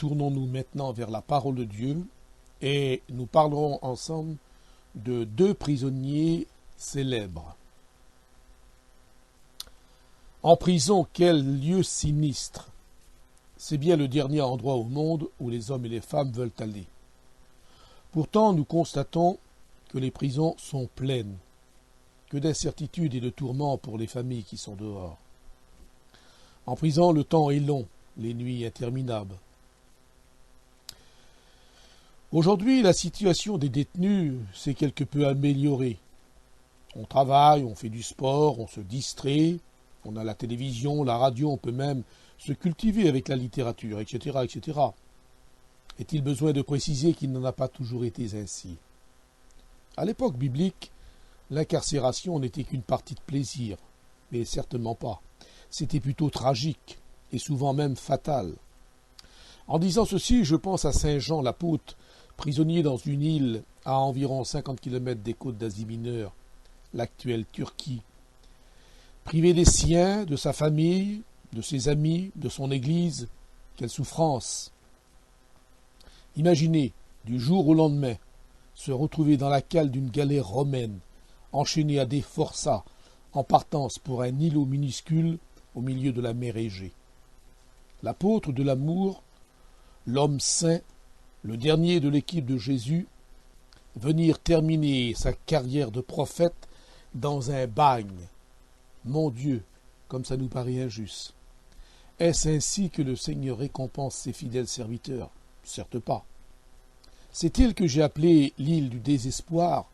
tournons-nous maintenant vers la parole de Dieu et nous parlerons ensemble de deux prisonniers célèbres. En prison, quel lieu sinistre! C'est bien le dernier endroit au monde où les hommes et les femmes veulent aller. Pourtant, nous constatons que les prisons sont pleines, que d'incertitudes et de tourments pour les familles qui sont dehors. En prison, le temps est long, les nuits interminables. Aujourd'hui, la situation des détenus s'est quelque peu améliorée. On travaille, on fait du sport, on se distrait, on a la télévision, la radio, on peut même se cultiver avec la littérature, etc., etc. Est-il besoin de préciser qu'il n'en a pas toujours été ainsi? À l'époque biblique, l'incarcération n'était qu'une partie de plaisir, mais certainement pas. C'était plutôt tragique, et souvent même fatal. En disant ceci, je pense à Saint Jean l'apôtre, prisonnier dans une île à environ 50 km des côtes d'Asie mineure, l'actuelle Turquie. Privé des siens, de sa famille, de ses amis, de son église, quelle souffrance! Imaginez, du jour au lendemain, se retrouver dans la cale d'une galère romaine, enchaîné à des forçats, en partance pour un îlot minuscule au milieu de la mer Égée. L'apôtre de l'amour, l'homme saint, le dernier de l'équipe de Jésus, venir terminer sa carrière de prophète dans un bagne. Mon Dieu, comme ça nous paraît injuste. Est-ce ainsi que le Seigneur récompense ses fidèles serviteurs? Certes pas. C'est-il que j'ai appelé l'île du désespoir?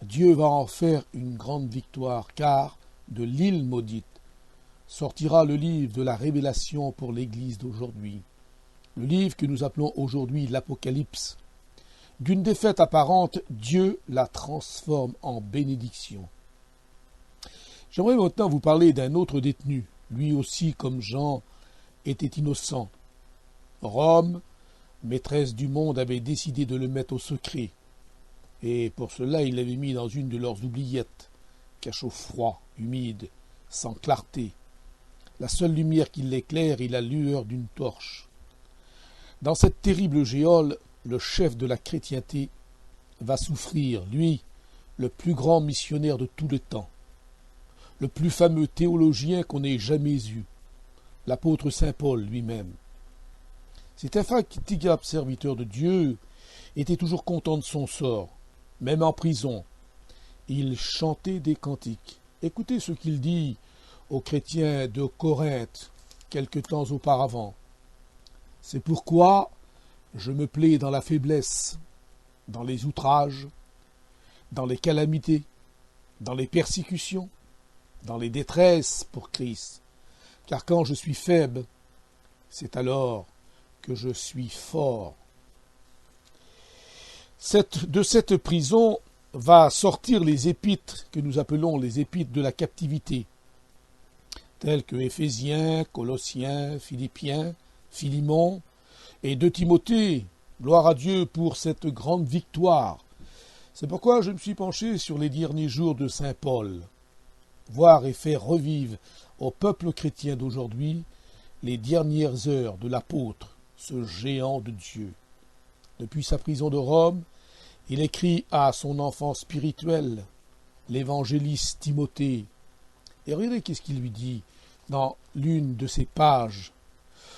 Dieu va en faire une grande victoire, car de l'île maudite sortira le livre de la révélation pour l'Église d'aujourd'hui. Le livre que nous appelons aujourd'hui l'Apocalypse. D'une défaite apparente, Dieu la transforme en bénédiction. J'aimerais maintenant vous parler d'un autre détenu. Lui aussi, comme Jean, était innocent. Rome, maîtresse du monde, avait décidé de le mettre au secret. Et pour cela, il l'avait mis dans une de leurs oubliettes, cachot froid, humide, sans clarté. La seule lumière qui l'éclaire est la lueur d'une torche. Dans cette terrible géole, le chef de la chrétienté va souffrir, lui, le plus grand missionnaire de tous les temps, le plus fameux théologien qu'on ait jamais eu, l'apôtre Saint Paul lui-même. Cet infatigable serviteur de Dieu était toujours content de son sort, même en prison. Il chantait des cantiques. Écoutez ce qu'il dit aux chrétiens de Corinthe quelque temps auparavant. C'est pourquoi je me plais dans la faiblesse, dans les outrages, dans les calamités, dans les persécutions, dans les détresses pour Christ. Car quand je suis faible, c'est alors que je suis fort. De cette prison va sortir les épîtres que nous appelons les épîtres de la captivité, tels que Éphésiens, Colossiens, Philippiens, Philémon et de Timothée. Gloire à Dieu pour cette grande victoire. C'est pourquoi je me suis penché sur les derniers jours de Saint Paul, voir et faire revivre au peuple chrétien d'aujourd'hui les dernières heures de l'apôtre, ce géant de Dieu. Depuis sa prison de Rome, il écrit à son enfant spirituel, l'évangéliste Timothée. Et regardez qu'est-ce qu'il lui dit dans l'une de ses pages.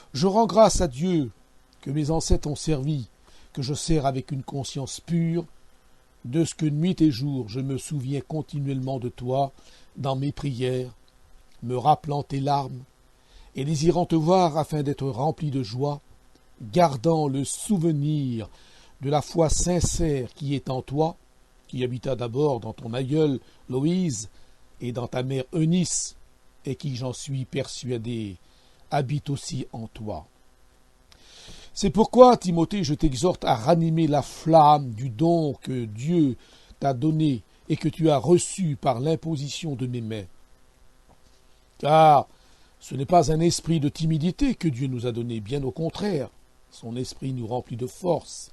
« Je rends grâce à Dieu que mes ancêtres ont servi, que je sers avec une conscience pure, de ce que nuit et jour je me souviens continuellement de toi dans mes prières, me rappelant tes larmes, et désirant te voir afin d'être rempli de joie, gardant le souvenir de la foi sincère qui est en toi, qui habita d'abord dans ton aïeule Loïse et dans ta mère Eunice, et qui, j'en suis persuadé, habite aussi en toi. C'est pourquoi, Timothée, je t'exhorte à ranimer la flamme du don que Dieu t'a donné et que tu as reçu par l'imposition de mes mains. Car ce n'est pas un esprit de timidité que Dieu nous a donné, bien au contraire. Son esprit nous remplit de force,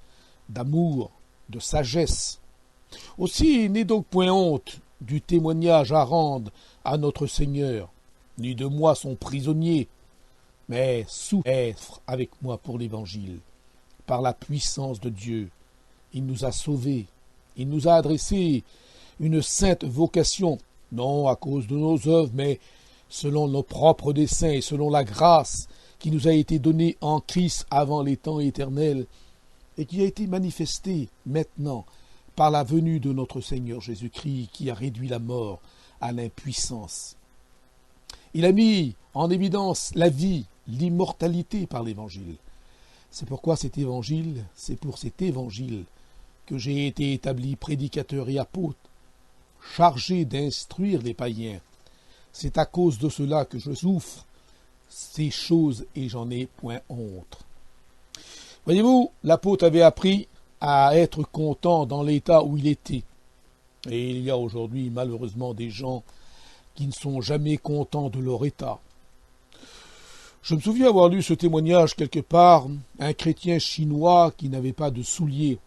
d'amour, de sagesse. Aussi, n'aie donc point honte du témoignage à rendre à notre Seigneur, ni de moi son prisonnier, mais souffre avec moi pour l'Évangile. Par la puissance de Dieu, il nous a sauvés, il nous a adressé une sainte vocation, non à cause de nos œuvres, mais selon nos propres desseins et selon la grâce qui nous a été donnée en Christ avant les temps éternels et qui a été manifestée maintenant par la venue de notre Seigneur Jésus-Christ qui a réduit la mort à l'impuissance. Il a mis en évidence la vie, l'immortalité par l'Évangile. C'est pourquoi c'est pour cet Évangile que j'ai été établi prédicateur et apôtre, chargé d'instruire les païens. C'est à cause de cela que je souffre ces choses et j'en ai point honte. Voyez-vous, l'apôtre avait appris à être content dans l'état où il était. Et il y a aujourd'hui malheureusement des gens qui ne sont jamais contents de leur état. Je me souviens avoir lu ce témoignage quelque part. Un chrétien chinois qui n'avait pas de souliers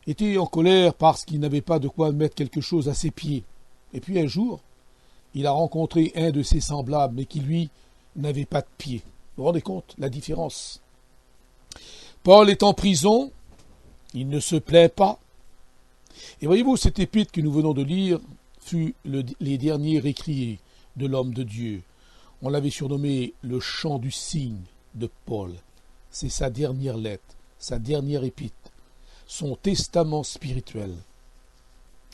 était en colère parce qu'il n'avait pas de quoi mettre quelque chose à ses pieds. Et puis un jour, il a rencontré un de ses semblables, mais qui lui n'avait pas de pieds. Vous vous rendez compte la différence? Paul est en prison, il ne se plaint pas. Et voyez-vous, cet épître que nous venons de lire fut les derniers écrits de l'homme de Dieu. On l'avait surnommé le chant du cygne de Paul. C'est sa dernière lettre, sa dernière épître, son testament spirituel.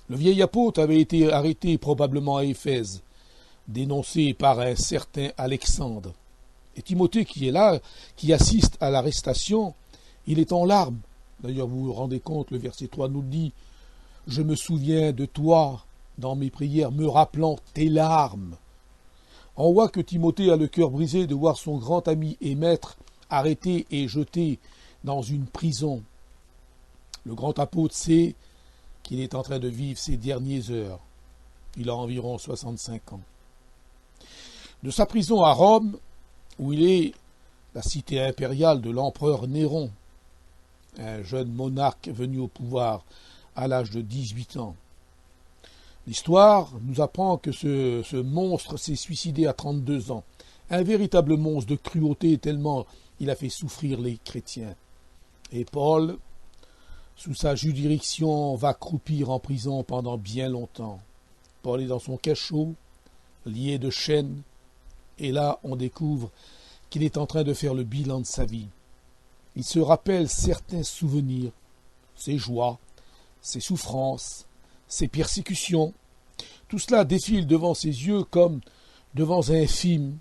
Le vieil apôtre avait été arrêté probablement à Éphèse, dénoncé par un certain Alexandre. Et Timothée qui est là, qui assiste à l'arrestation, il est en larmes. D'ailleurs, vous vous rendez compte, le verset 3 nous dit « Je me souviens de toi dans mes prières, me rappelant tes larmes ». On voit que Timothée a le cœur brisé de voir son grand ami et maître arrêté et jeté dans une prison. Le grand apôtre sait qu'il est en train de vivre ses dernières heures. Il a environ 65 ans. De sa prison à Rome, où il est la cité impériale de l'empereur Néron, un jeune monarque venu au pouvoir à l'âge de 18 ans. L'histoire nous apprend que ce monstre s'est suicidé à 32 ans. Un véritable monstre de cruauté tellement il a fait souffrir les chrétiens. Et Paul, sous sa juridiction, va croupir en prison pendant bien longtemps. Paul est dans son cachot, lié de chaînes, et là on découvre qu'il est en train de faire le bilan de sa vie. Il se rappelle certains souvenirs, ses joies, ses souffrances, ses persécutions. Tout cela défile devant ses yeux comme devant un film.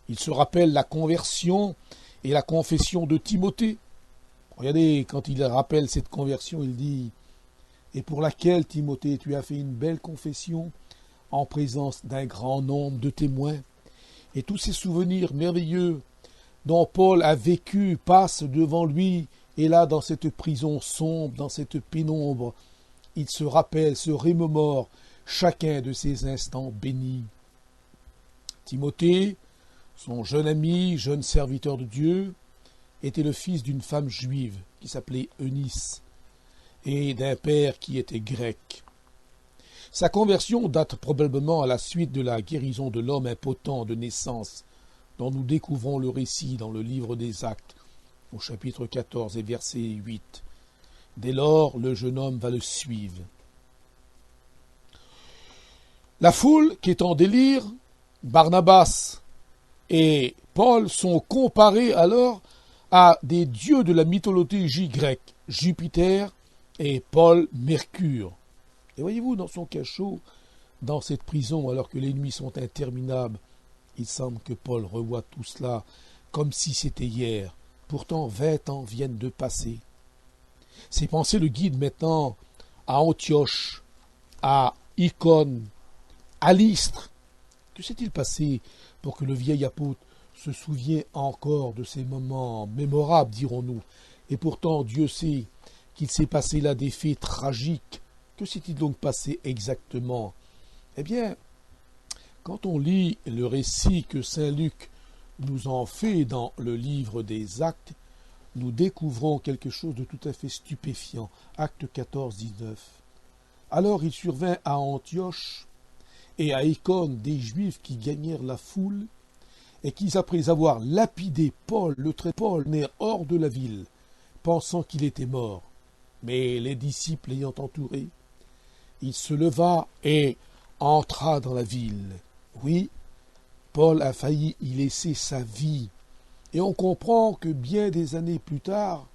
Il se rappelle la conversion et la confession de Timothée. Regardez, quand il rappelle cette conversion, il dit « Et pour laquelle, Timothée, tu as fait une belle confession en présence d'un grand nombre de témoins. » Et tous ces souvenirs merveilleux dont Paul a vécu passent devant lui, et là, dans cette prison sombre, dans cette pénombre, il se rappelle, se remémore chacun de ces instants bénis. Timothée, son jeune ami, jeune serviteur de Dieu, était le fils d'une femme juive qui s'appelait Eunice et d'un père qui était grec. Sa conversion date probablement à la suite de la guérison de l'homme impotent de naissance, dont nous découvrons le récit dans le livre des Actes, au chapitre 14 et verset 8. Dès lors, le jeune homme va le suivre. La foule, qui est en délire, Barnabas et Paul sont comparés alors à des dieux de la mythologie grecque, Jupiter et Paul Mercure. Et voyez-vous, dans son cachot, dans cette prison, alors que les nuits sont interminables, il semble que Paul revoit tout cela comme si c'était hier. Pourtant, 20 ans viennent de passer. Ses pensées le guident maintenant à Antioche, à Icône, à Lystre. Que s'est-il passé pour que le vieil apôtre se souvienne encore de ces moments mémorables, dirons-nous? Et pourtant, Dieu sait qu'il s'est passé là des faits tragiques. Que s'est-il donc passé exactement? Eh bien, quand on lit le récit que saint Luc nous en fait dans le livre des Actes, nous découvrons quelque chose de tout à fait stupéfiant. Acte 14, 19. Alors il survint à Antioche et à Icône des Juifs qui gagnèrent la foule et qu'ils, après avoir lapidé Paul, le très Paul, nèrent hors de la ville, pensant qu'il était mort. Mais les disciples l'ayant entouré, il se leva et entra dans la ville. Oui, Paul a failli y laisser sa vie. Et on comprend que bien des années plus tard,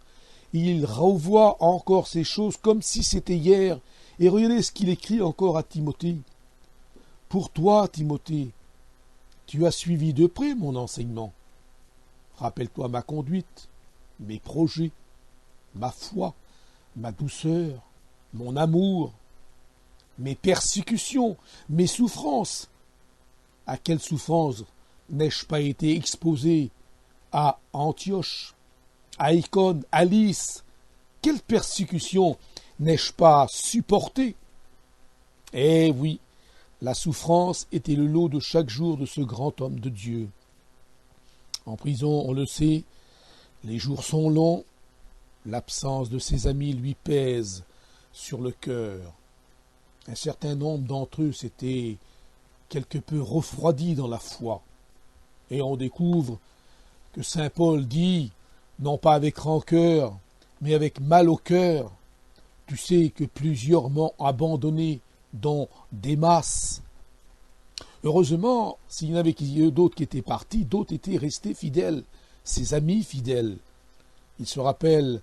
il revoit encore ces choses comme si c'était hier. Et regardez ce qu'il écrit encore à Timothée. Pour toi, Timothée, tu as suivi de près mon enseignement. Rappelle-toi ma conduite, mes projets, ma foi, ma douceur, mon amour, mes persécutions, mes souffrances. À quelles souffrances n'ai-je pas été exposé à Antioche, à Icône, à Lys? Quelle persécution n'ai-je pas supporté? Eh oui, la souffrance était le lot de chaque jour de ce grand homme de Dieu. En prison, on le sait, les jours sont longs, l'absence de ses amis lui pèse sur le cœur. Un certain nombre d'entre eux s'étaient quelque peu refroidis dans la foi. Et on découvre que saint Paul dit, non pas avec rancœur, mais avec mal au cœur, tu sais que plusieurs m'ont abandonné, dont Démas. Heureusement, s'il y en avait d'autres qui étaient partis, d'autres étaient restés fidèles, ses amis fidèles. Il se rappelle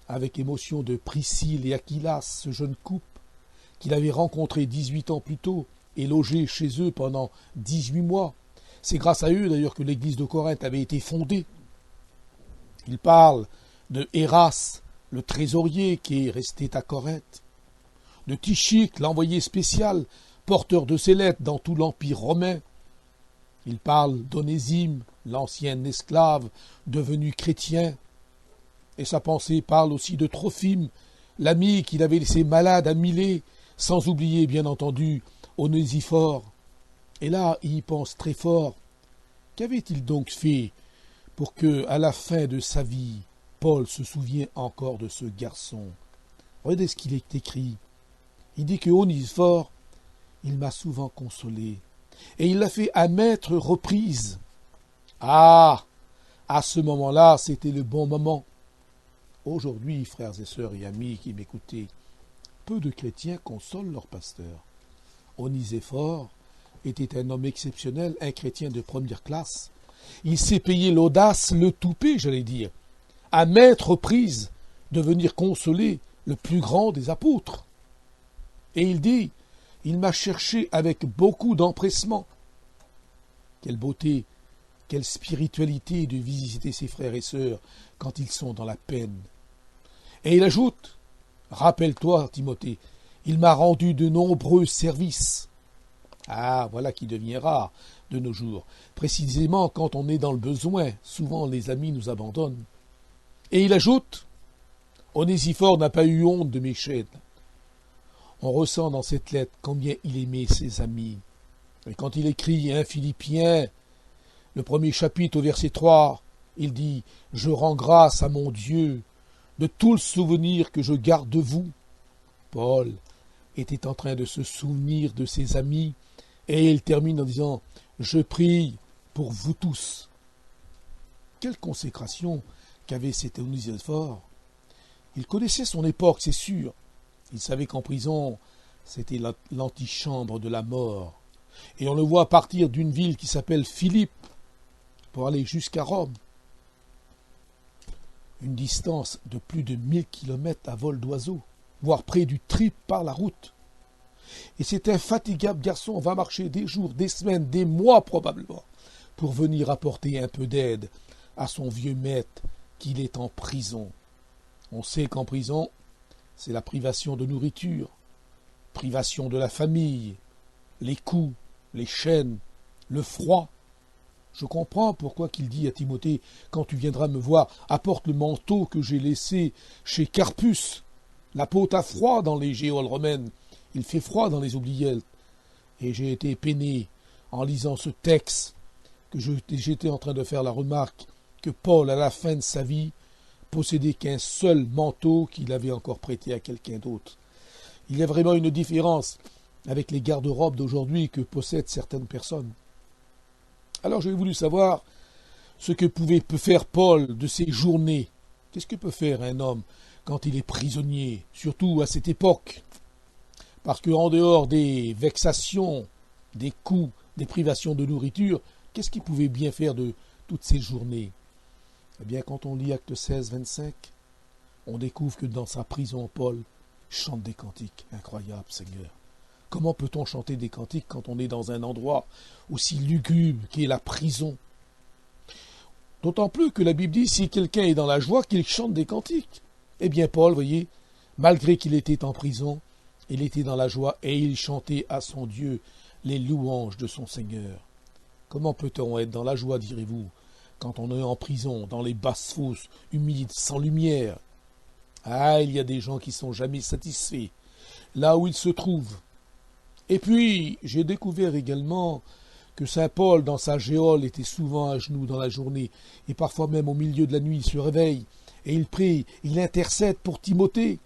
avec émotion de Priscille et Aquilas, ce jeune couple qu'il avait rencontré 18 ans plus tôt et logé chez eux pendant 18 mois. C'est grâce à eux d'ailleurs que l'église de Corinthe avait été fondée. Il parle de Héras, le trésorier qui est resté à Corinthe, de Tychique, l'envoyé spécial, porteur de ses lettres dans tout l'Empire romain. Il parle d'Onésime, l'ancien esclave devenu chrétien. Et sa pensée parle aussi de Trophime, l'ami qu'il avait laissé malade à Milet, sans oublier bien entendu Onésiphore. Et là, il y pense très fort. Qu'avait-il donc fait pour que, à la fin de sa vie, Paul se souvienne encore de ce garçon? Regardez ce qu'il est écrit. Il dit que Onésiphore, il m'a souvent consolé, et il l'a fait à maintes reprises. Ah, à ce moment-là, c'était le bon moment. Aujourd'hui, frères et sœurs et amis qui m'écoutez, peu de chrétiens consolent leur pasteur. Onésiphore était un homme exceptionnel, un chrétien de première classe. Il s'est payé l'audace, le toupet, j'allais dire, à maintes reprises de venir consoler le plus grand des apôtres. Et il dit, il m'a cherché avec beaucoup d'empressement. Quelle beauté, quelle spiritualité de visiter ses frères et sœurs quand ils sont dans la peine. Et il ajoute, rappelle-toi, Timothée, il m'a rendu de nombreux services. Ah, voilà qui devient rare de nos jours. Précisément quand on est dans le besoin, souvent les amis nous abandonnent. Et il ajoute, Onésiphore n'a pas eu honte de mes chaînes. On ressent dans cette lettre combien il aimait ses amis. Et quand il écrit un Philippiens, le premier chapitre au verset 3, il dit « Je rends grâce à mon Dieu de tout le souvenir que je garde de vous. » Paul était en train de se souvenir de ses amis et il termine en disant « Je prie pour vous tous. » Quelle consécration qu'avait cet Onésiphore. Il connaissait son époque, c'est sûr. Il savait qu'en prison, c'était l'antichambre de la mort. Et on le voit partir d'une ville qui s'appelle Philippe pour aller jusqu'à Rome. Une distance de plus de 1000 kilomètres à vol d'oiseau, voire près du triple par la route. Et cet infatigable garçon va marcher des jours, des semaines, des mois probablement, pour venir apporter un peu d'aide à son vieux maître qu'il est en prison. On sait qu'en prison, c'est la privation de nourriture, privation de la famille, les coups, les chaînes, le froid. Je comprends pourquoi qu'il dit à Timothée, quand tu viendras me voir, apporte le manteau que j'ai laissé chez Carpus. L'apôtre a froid dans les géoles romaines, il fait froid dans les oubliettes. Et j'ai été peiné en lisant ce texte, que j'étais en train de faire la remarque que Paul, à la fin de sa vie, possédait qu'un seul manteau qu'il avait encore prêté à quelqu'un d'autre. Il y a vraiment une différence avec les garde-robes d'aujourd'hui que possèdent certaines personnes. Alors j'ai voulu savoir ce que peut faire Paul de ses journées. Qu'est-ce que peut faire un homme quand il est prisonnier, surtout à cette époque? Parce qu'en dehors des vexations, des coups, des privations de nourriture, qu'est-ce qu'il pouvait bien faire de toutes ces journées? Eh bien, quand on lit Actes 16, 25, on découvre que dans sa prison, Paul chante des cantiques. Incroyable, Seigneur. Comment peut-on chanter des cantiques quand on est dans un endroit aussi lugubre qu'est la prison? D'autant plus que la Bible dit, si quelqu'un est dans la joie, qu'il chante des cantiques. Eh bien, Paul, voyez, malgré qu'il était en prison, il était dans la joie et il chantait à son Dieu les louanges de son Seigneur. Comment peut-on être dans la joie, direz-vous, quand on est en prison, dans les basses fosses, humides, sans lumière? Ah, il y a des gens qui sont jamais satisfaits, là où ils se trouvent. Et puis, j'ai découvert également que saint Paul, dans sa géole, était souvent à genoux dans la journée, et parfois même au milieu de la nuit, il se réveille, et il prie, il intercède pour Timothée.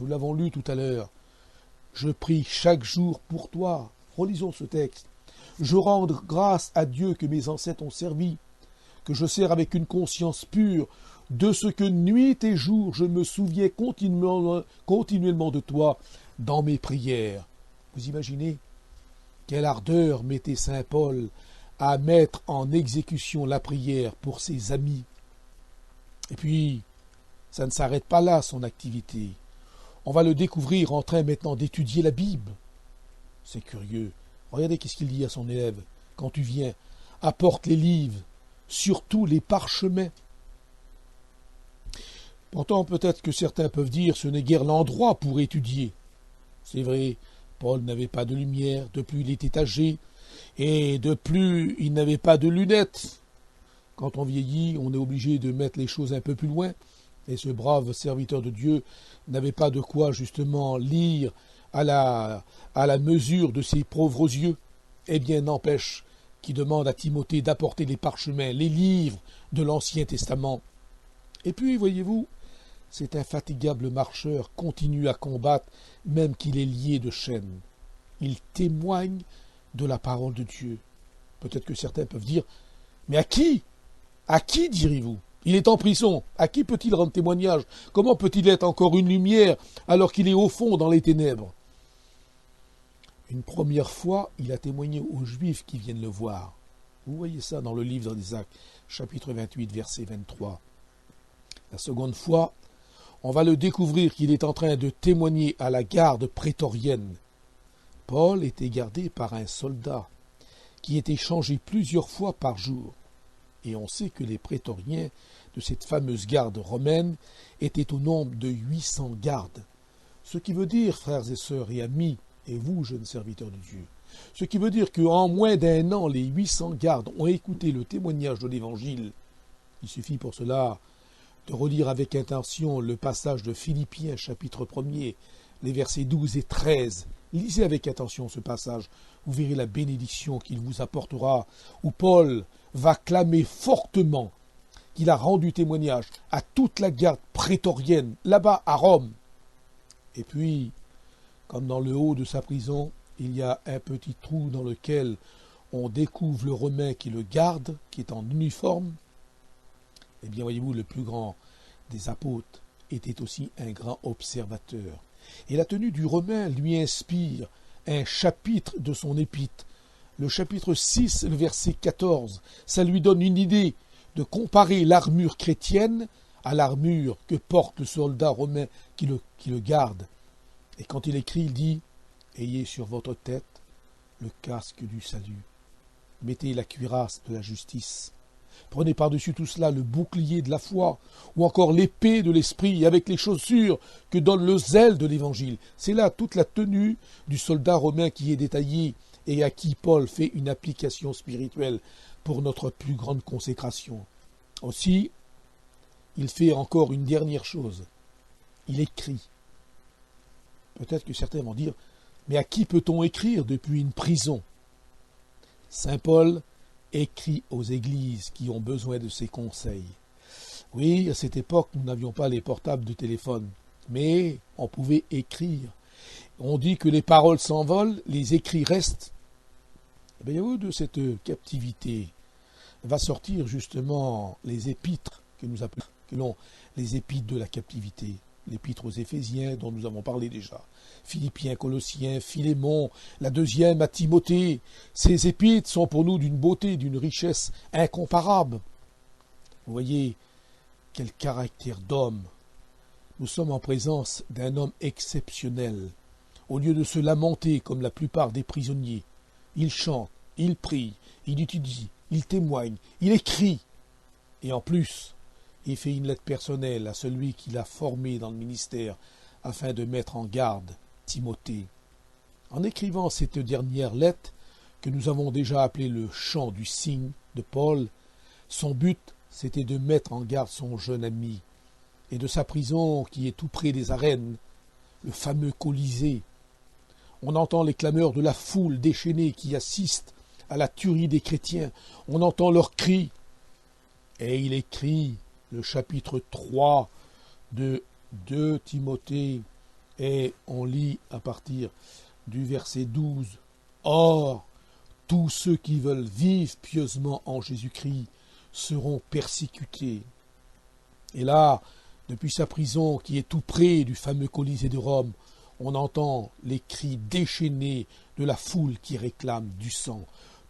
Nous l'avons lu tout à l'heure. Je prie chaque jour pour toi. Relisons ce texte. Je rends grâce à Dieu que mes ancêtres ont servi, que je sers avec une conscience pure, de ce que nuit et jour je me souviens continuellement de toi dans mes prières. Vous imaginez quelle ardeur mettait saint Paul à mettre en exécution la prière pour ses amis. Et puis, ça ne s'arrête pas là, son activité. On va le découvrir en train maintenant d'étudier la Bible. C'est curieux. Regardez qu'est-ce qu'il dit à son élève. Quand tu viens, apporte les livres, surtout les parchemins. Pourtant, peut-être que certains peuvent dire ce n'est guère l'endroit pour étudier. C'est vrai, Paul n'avait pas de lumière, de plus il était âgé, et de plus il n'avait pas de lunettes. Quand on vieillit, on est obligé de mettre les choses un peu plus loin, et ce brave serviteur de Dieu n'avait pas de quoi justement lire à la mesure de ses pauvres yeux. Eh bien, n'empêche qu'il demande à Timothée d'apporter les parchemins, les livres de l'Ancien Testament. Et puis, voyez-vous, cet infatigable marcheur continue à combattre, même qu'il est lié de chaînes. Il témoigne de la parole de Dieu. Peut-être que certains peuvent dire, mais à qui? À qui, direz-vous? Il est en prison. À qui peut-il rendre témoignage? Comment peut-il être encore une lumière alors qu'il est au fond dans les ténèbres? Une première fois, il a témoigné aux Juifs qui viennent le voir. Vous voyez ça dans le livre des Actes, chapitre 28, verset 23. La seconde fois, on va le découvrir qu'il est en train de témoigner à la garde prétorienne. Paul était gardé par un soldat qui était changé plusieurs fois par jour. Et on sait que les prétoriens de cette fameuse garde romaine étaient au nombre de 800 gardes. Ce qui veut dire, frères et sœurs et amis, et vous, jeunes serviteurs de Dieu, ce qui veut dire qu'en moins d'un an, les 800 gardes ont écouté le témoignage de l'Évangile. Il suffit pour cela de relire avec intention le passage de Philippiens, chapitre 1er, les versets 12 et 13. Lisez avec attention ce passage, vous verrez la bénédiction qu'il vous apportera, où Paul va clamer fortement qu'il a rendu témoignage à toute la garde prétorienne, là-bas à Rome. Et puis, comme dans le haut de sa prison, il y a un petit trou dans lequel on découvre le Romain qui le garde, qui est en uniforme. Eh bien, voyez-vous, le plus grand des apôtres était aussi un grand observateur. Et la tenue du Romain lui inspire un chapitre de son épître. Le chapitre 6, le verset 14, ça lui donne une idée de comparer l'armure chrétienne à l'armure que porte le soldat romain qui le garde. Et quand il écrit, il dit « Ayez sur votre tête le casque du salut, mettez la cuirasse de la justice, prenez par-dessus tout cela le bouclier de la foi, ou encore l'épée de l'esprit, avec les chaussures que donne le zèle de l'évangile. » C'est là toute la tenue du soldat romain qui est détaillée et à qui Paul fait une application spirituelle pour notre plus grande consécration. Aussi, il fait encore une dernière chose. Il écrit. Peut-être que certains vont dire, mais à qui peut-on écrire depuis une prison? Saint Paul écrit aux églises qui ont besoin de ses conseils. Oui, à cette époque, nous n'avions pas les portables de téléphone, mais on pouvait écrire. On dit que les paroles s'envolent, les écrits restent. Eh bien, de cette captivité va sortir justement les épîtres que nous appelons les épîtres de la captivité. L'épître aux Éphésiens dont nous avons parlé déjà, Philippiens, Colossiens, Philémon, la deuxième à Timothée. Ces épîtres sont pour nous d'une beauté, d'une richesse incomparable. Vous voyez quel caractère d'homme. Nous sommes en présence d'un homme exceptionnel. Au lieu de se lamenter comme la plupart des prisonniers, il chante, il prie, il étudie, il témoigne, il écrit. Et en plus, il fait une lettre personnelle à celui qui l'a formé dans le ministère afin de mettre en garde Timothée. En écrivant cette dernière lettre, que nous avons déjà appelée le chant du cygne de Paul, son but, c'était de mettre en garde son jeune ami et de sa prison qui est tout près des arènes, le fameux Colisée. On entend les clameurs de la foule déchaînée qui assiste à la tuerie des chrétiens. On entend leurs cris. Et il écrit le chapitre 3 de 2 Timothée, et on lit à partir du verset 12. Or, tous ceux qui veulent vivre pieusement en Jésus-Christ seront persécutés. Et là, depuis sa prison qui est tout près du fameux Colisée de Rome, on entend les cris déchaînés de la foule qui réclame du sang.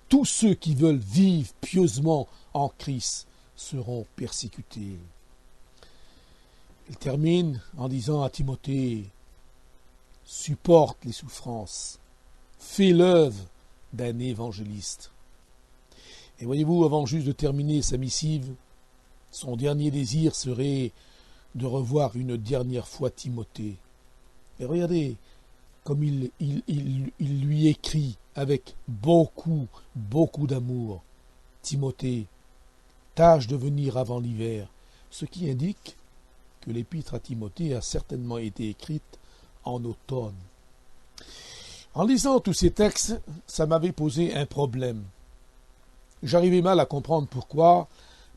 Tous ceux qui veulent vivre pieusement en Christ seront persécutés. Il termine en disant à Timothée, supporte les souffrances, fais l'œuvre d'un évangéliste. Et voyez-vous, avant juste de terminer sa missive, son dernier désir serait de revoir une dernière fois Timothée. Et regardez comme il lui écrit avec beaucoup d'amour. Timothée, tâche de venir avant l'hiver, ce qui indique que l'épître à Timothée a certainement été écrite en automne. En lisant tous ces textes, ça m'avait posé un problème. J'arrivais mal à comprendre pourquoi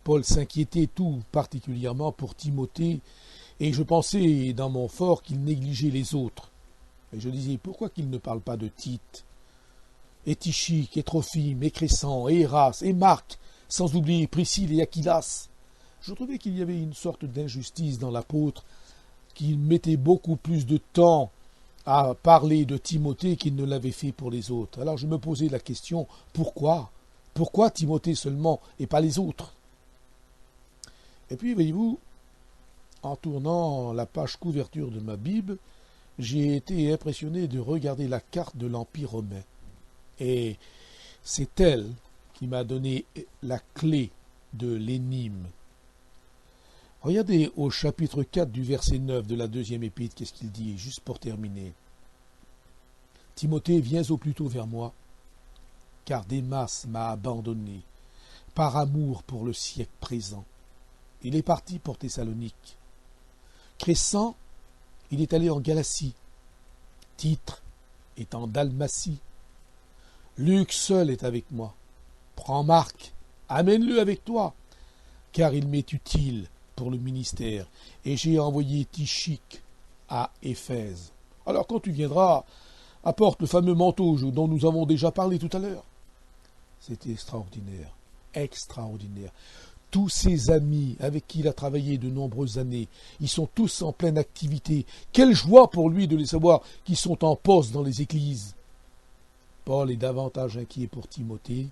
Paul s'inquiétait tout particulièrement pour Timothée, et je pensais dans mon fort qu'il négligeait les autres. Et je disais, pourquoi qu'il ne parle pas de Tite, et Tychique, et Trophime, et Crescens, et Héras, et Marc, sans oublier Priscille et Aquilas. Je trouvais qu'il y avait une sorte d'injustice dans l'apôtre, qu'il mettait beaucoup plus de temps à parler de Timothée qu'il ne l'avait fait pour les autres. Alors je me posais la question, pourquoi ? Pourquoi Timothée seulement et pas les autres ? Et puis, voyez-vous, en tournant la page couverture de ma Bible, j'ai été impressionné de regarder la carte de l'Empire romain. Et c'est elle qui m'a donné la clé de l'énigme. Regardez au chapitre 4 du verset 9 de la deuxième épître, qu'est-ce qu'il dit, juste pour terminer. Timothée, viens au plus tôt vers moi, car Démas m'a abandonné, par amour pour le siècle présent. Il est parti pour Thessalonique. Crescens, il est allé en Galatie. Tite est en Dalmatie. Luc seul est avec moi. Prends Marc, amène-le avec toi, car il m'est utile pour le ministère, et j'ai envoyé Tychique à Éphèse. Alors quand tu viendras, apporte le fameux manteau dont nous avons déjà parlé tout à l'heure. C'était extraordinaire, extraordinaire. Tous ses amis avec qui il a travaillé de nombreuses années, ils sont tous en pleine activité. Quelle joie pour lui de les savoir qu'ils sont en poste dans les églises. Paul est davantage inquiet pour Timothée,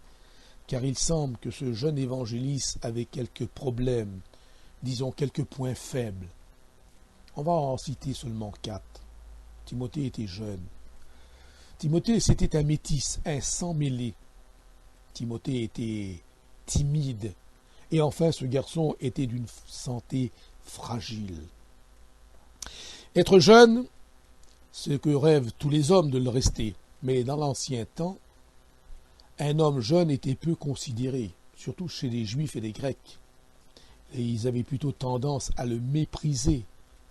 car il semble que ce jeune évangéliste avait quelques problèmes, disons quelques points faibles. On va en citer seulement 4. Timothée était jeune. Timothée, c'était un métis, un sang mêlé. Timothée était timide. Et enfin, ce garçon était d'une santé fragile. Être jeune, c'est ce que rêvent tous les hommes de le rester. Mais dans l'ancien temps, un homme jeune était peu considéré, surtout chez les Juifs et les Grecs. Et ils avaient plutôt tendance à le mépriser.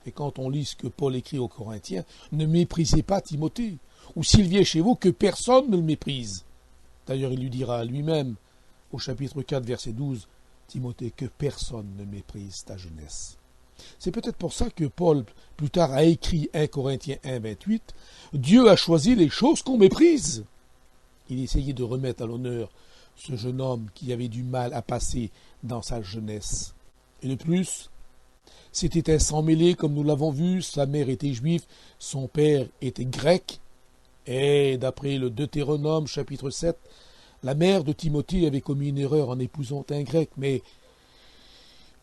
Et quand on lit ce que Paul écrit aux Corinthiens, ne méprisez pas Timothée, ou s'il vient chez vous, que personne ne le méprise. D'ailleurs, il lui dira à lui-même, au chapitre 4, verset 12, Timothée, que personne ne méprise ta jeunesse. C'est peut-être pour ça que Paul, plus tard, a écrit 1 Corinthiens 1, 28, Dieu a choisi les choses qu'on méprise. Il essayait de remettre à l'honneur ce jeune homme qui avait du mal à passer dans sa jeunesse. Et de plus, c'était un sang mêlé, comme nous l'avons vu, sa mère était juive, son père était grec, et d'après le Deutéronome chapitre 7, la mère de Timothée avait commis une erreur en épousant un grec, mais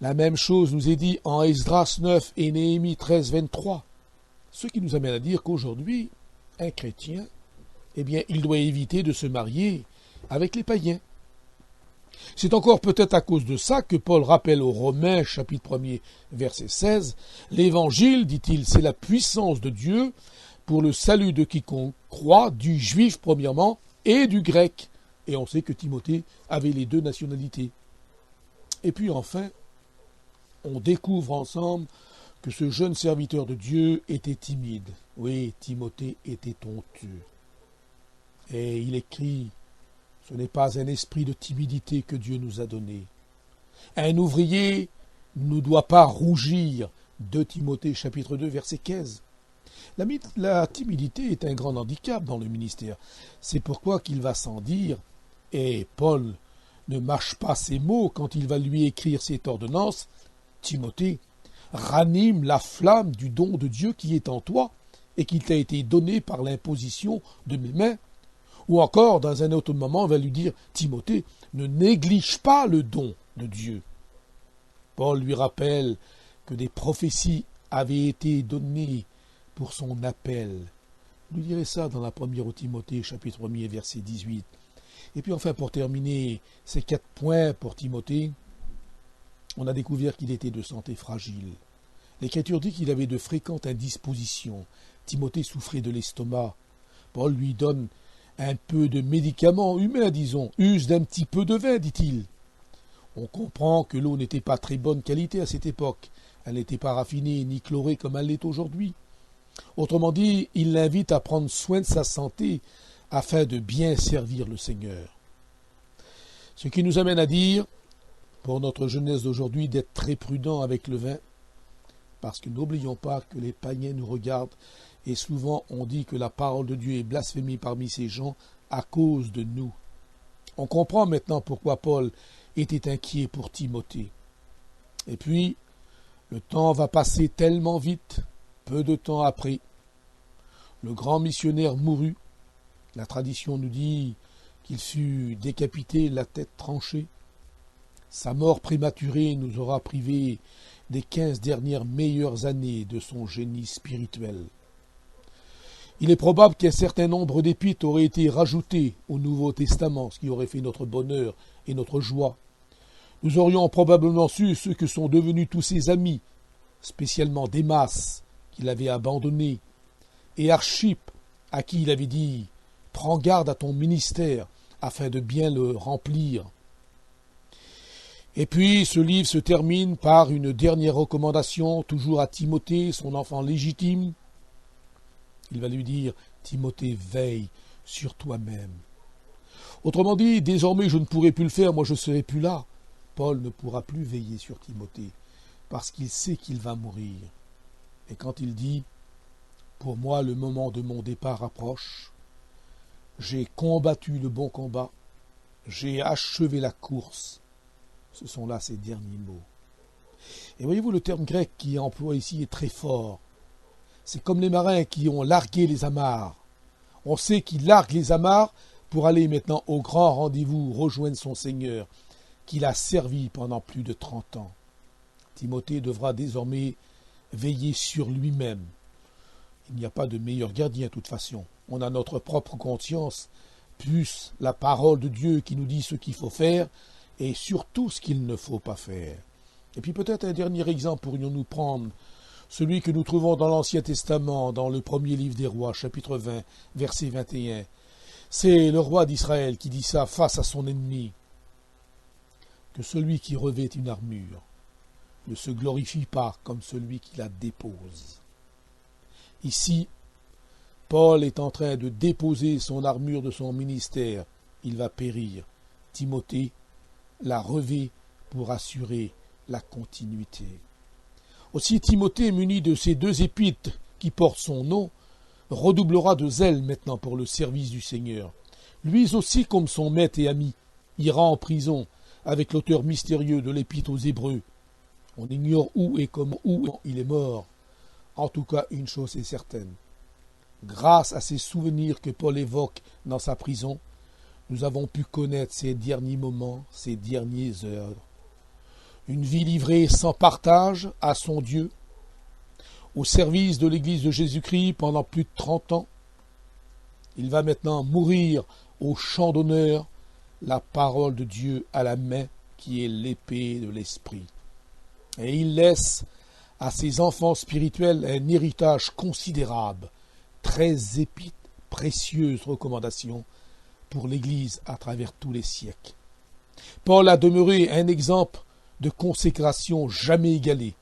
la même chose nous est dit en Esdras 9 et Néhémie 13, 23, ce qui nous amène à dire qu'aujourd'hui, un chrétien, eh bien, il doit éviter de se marier avec les païens. C'est encore peut-être à cause de ça que Paul rappelle aux Romains, chapitre 1er, verset 16, « L'évangile, dit-il, c'est la puissance de Dieu pour le salut de quiconque croit, du juif premièrement et du grec. » Et on sait que Timothée avait les deux nationalités. Et puis enfin, on découvre ensemble que ce jeune serviteur de Dieu était timide. Oui, Timothée était honteux. Et il écrit, ce n'est pas un esprit de timidité que Dieu nous a donné. Un ouvrier ne doit pas rougir. 2 Timothée chapitre 2 verset 15. La timidité est un grand handicap dans le ministère. C'est pourquoi qu'il va sans dire, et Paul ne mâche pas ses mots quand il va lui écrire cette ordonnance, Timothée, ranime la flamme du don de Dieu qui est en toi et qui t'a été donné par l'imposition de mes mains. Ou encore, dans un autre moment, on va lui dire, Timothée, ne néglige pas le don de Dieu. Paul lui rappelle que des prophéties avaient été données pour son appel. Vous lui direz ça dans la première au Timothée, chapitre 1er, verset 18. Et puis enfin, pour terminer ces 4 points pour Timothée, on a découvert qu'il était de santé fragile. L'Écriture dit qu'il avait de fréquentes indispositions. Timothée souffrait de l'estomac. Paul lui donne un peu de médicaments humains, disons, use d'un petit peu de vin, dit-il. On comprend que l'eau n'était pas très bonne qualité à cette époque. Elle n'était pas raffinée ni chlorée comme elle l'est aujourd'hui. Autrement dit, il l'invite à prendre soin de sa santé afin de bien servir le Seigneur. Ce qui nous amène à dire, pour notre jeunesse d'aujourd'hui, d'être très prudent avec le vin, parce que n'oublions pas que les païens nous regardent, et souvent on dit que la parole de Dieu est blasphémée parmi ces gens à cause de nous. On comprend maintenant pourquoi Paul était inquiet pour Timothée. Et puis, le temps va passer tellement vite, peu de temps après. Le grand missionnaire mourut. La tradition nous dit qu'il fut décapité, la tête tranchée. Sa mort prématurée nous aura privés des 15 dernières meilleures années de son génie spirituel. Il est probable qu'un certain nombre d'épîtres auraient été rajoutés au Nouveau Testament, ce qui aurait fait notre bonheur et notre joie. Nous aurions probablement su ceux que sont devenus tous ses amis, spécialement Démas, qu'il avait abandonné, et Archippe, à qui il avait dit « Prends garde à ton ministère, afin de bien le remplir ». Et puis, ce livre se termine par une dernière recommandation, toujours à Timothée, son enfant légitime. Il va lui dire, Timothée, veille sur toi-même. Autrement dit, désormais je ne pourrai plus le faire, moi je ne serai plus là. Paul ne pourra plus veiller sur Timothée, parce qu'il sait qu'il va mourir. Et quand il dit, pour moi le moment de mon départ approche, j'ai combattu le bon combat, j'ai achevé la course. Ce sont là ses derniers mots. Et voyez-vous, le terme grec qui est employé ici est très fort. C'est comme les marins qui ont largué les amarres. On sait qu'il largue les amarres pour aller maintenant au grand rendez-vous, rejoindre son Seigneur, qu'il a servi pendant plus de 30 ans. Timothée devra désormais veiller sur lui-même. Il n'y a pas de meilleur gardien de toute façon. On a notre propre conscience, plus la parole de Dieu qui nous dit ce qu'il faut faire, et surtout ce qu'il ne faut pas faire. Et puis peut-être un dernier exemple pourrions-nous prendre, celui que nous trouvons dans l'Ancien Testament, dans le premier livre des Rois, chapitre 20, verset 21. C'est le roi d'Israël qui dit ça face à son ennemi, que celui qui revêt une armure ne se glorifie pas comme celui qui la dépose. Ici, Paul est en train de déposer son armure de son ministère. Il va périr. Timothée la revêt pour assurer la continuité. Aussi Timothée, muni de ces 2 épîtres qui portent son nom, redoublera de zèle maintenant pour le service du Seigneur. lui aussi, comme son maître et ami, ira en prison avec l'auteur mystérieux de l'Épître aux Hébreux. On ignore où et comment il est mort. En tout cas, une chose est certaine. Grâce à ces souvenirs que Paul évoque dans sa prison, nous avons pu connaître ses derniers moments, ses dernières heures. Une vie livrée sans partage à son Dieu, au service de l'Église de Jésus-Christ pendant plus de 30 ans. Il va maintenant mourir au champ d'honneur, la parole de Dieu à la main, qui est l'épée de l'Esprit. Et il laisse à ses enfants spirituels un héritage considérable, 13 épîtres, précieuses recommandations pour l'Église à travers tous les siècles. Paul a demeuré un exemple de consécration jamais égalé.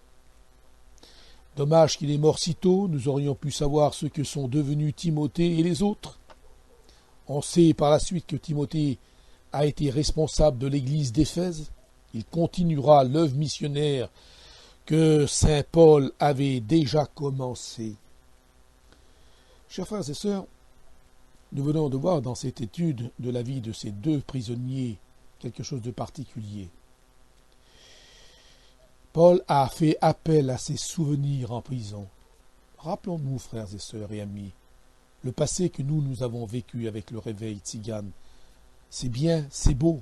Dommage qu'il est mort si tôt, nous aurions pu savoir ce que sont devenus Timothée et les autres. On sait par la suite que Timothée a été responsable de l'église d'Éphèse. Il continuera l'œuvre missionnaire que saint Paul avait déjà commencée. Chers frères et sœurs, nous venons de voir dans cette étude de la vie de ces deux prisonniers quelque chose de particulier. Paul a fait appel à ses souvenirs en prison. Rappelons-nous, frères et sœurs et amis, le passé que nous avons vécu avec le réveil tzigane. C'est bien, c'est beau.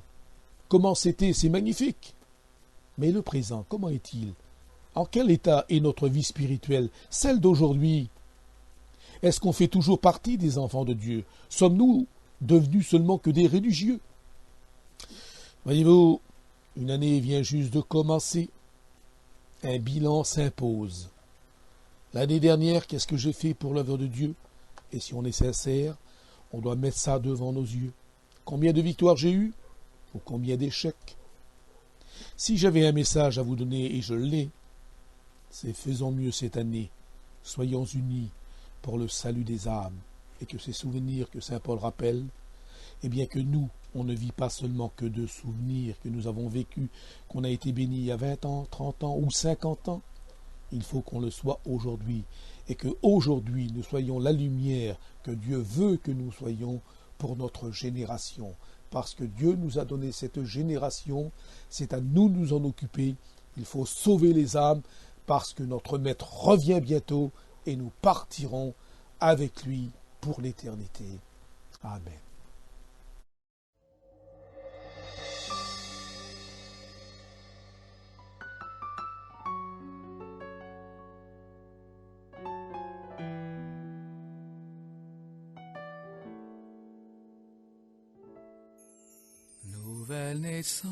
Comment c'était, c'est magnifique. Mais le présent, comment est-il? En quel état est notre vie spirituelle, celle d'aujourd'hui? Est-ce qu'on fait toujours partie des enfants de Dieu? Sommes-nous devenus seulement que des religieux? Voyez-vous, une année vient juste de commencer. Un bilan s'impose. L'année dernière, qu'est-ce que j'ai fait pour l'œuvre de Dieu? Et si on est sincère, on doit mettre ça devant nos yeux. Combien de victoires j'ai eues? Ou combien d'échecs? Si j'avais un message à vous donner, et je l'ai, c'est faisons mieux cette année. Soyons unis pour le salut des âmes. Et que ces souvenirs que saint Paul rappelle, eh bien que nous, on ne vit pas seulement que de souvenirs que nous avons vécus, qu'on a été bénis il y a 20 ans, 30 ans ou 50 ans. Il faut qu'on le soit aujourd'hui. Et qu'aujourd'hui, nous soyons la lumière que Dieu veut que nous soyons pour notre génération. Parce que Dieu nous a donné cette génération, c'est à nous de nous en occuper. Il faut sauver les âmes parce que notre Maître revient bientôt et nous partirons avec lui pour l'éternité. Amen. Nouvelle naissance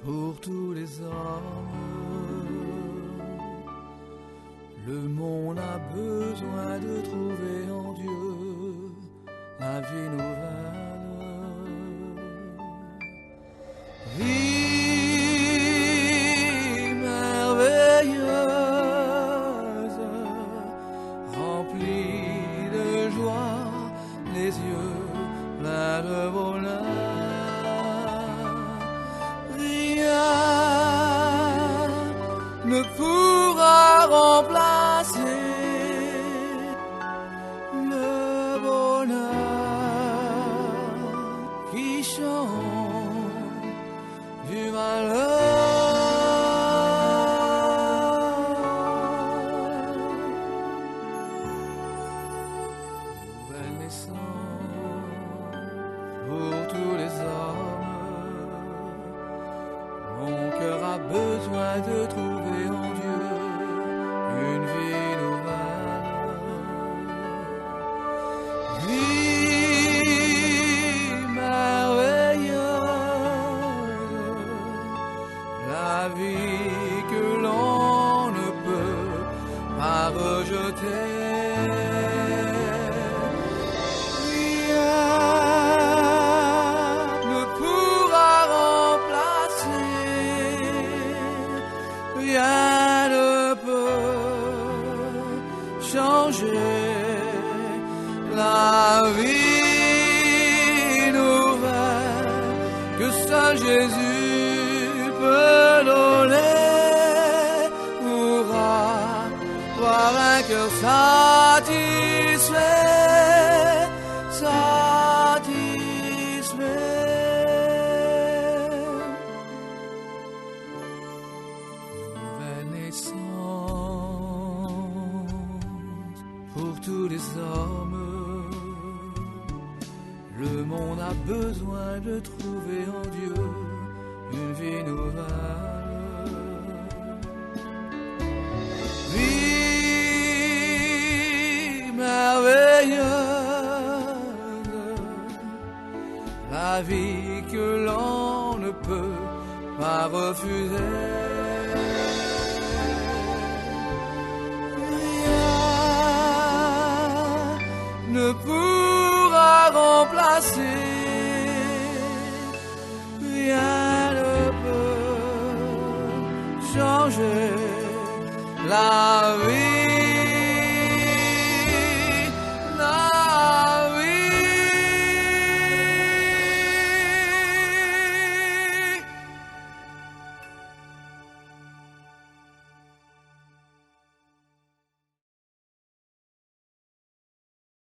pour tous les hommes. Le monde a besoin de trouver en Dieu la vie nouvelle. Vie merveilleuse, remplie de joie, les yeux plein de bonheur, rien ne pourra remplacer le bonheur qui chante du malheur. Nouvelle naissance pour tous les hommes. Mon cœur a besoin de trouver en Dieu une vie nouvelle. Vie merveilleuse, la vie que l'on ne peut pas rejeter. Rien ne peut changer la vie nouvelle que seul Jésus peut donner pour avoir un cœur satisfait. reconnaissante pour tous les hommes. Le monde a besoin de trouver en Dieu une vie nouvelle. Vie merveilleuse, la vie que l'on ne peut pas refuser. Rien ne pourra remplacer, rien ne peut changer la vie.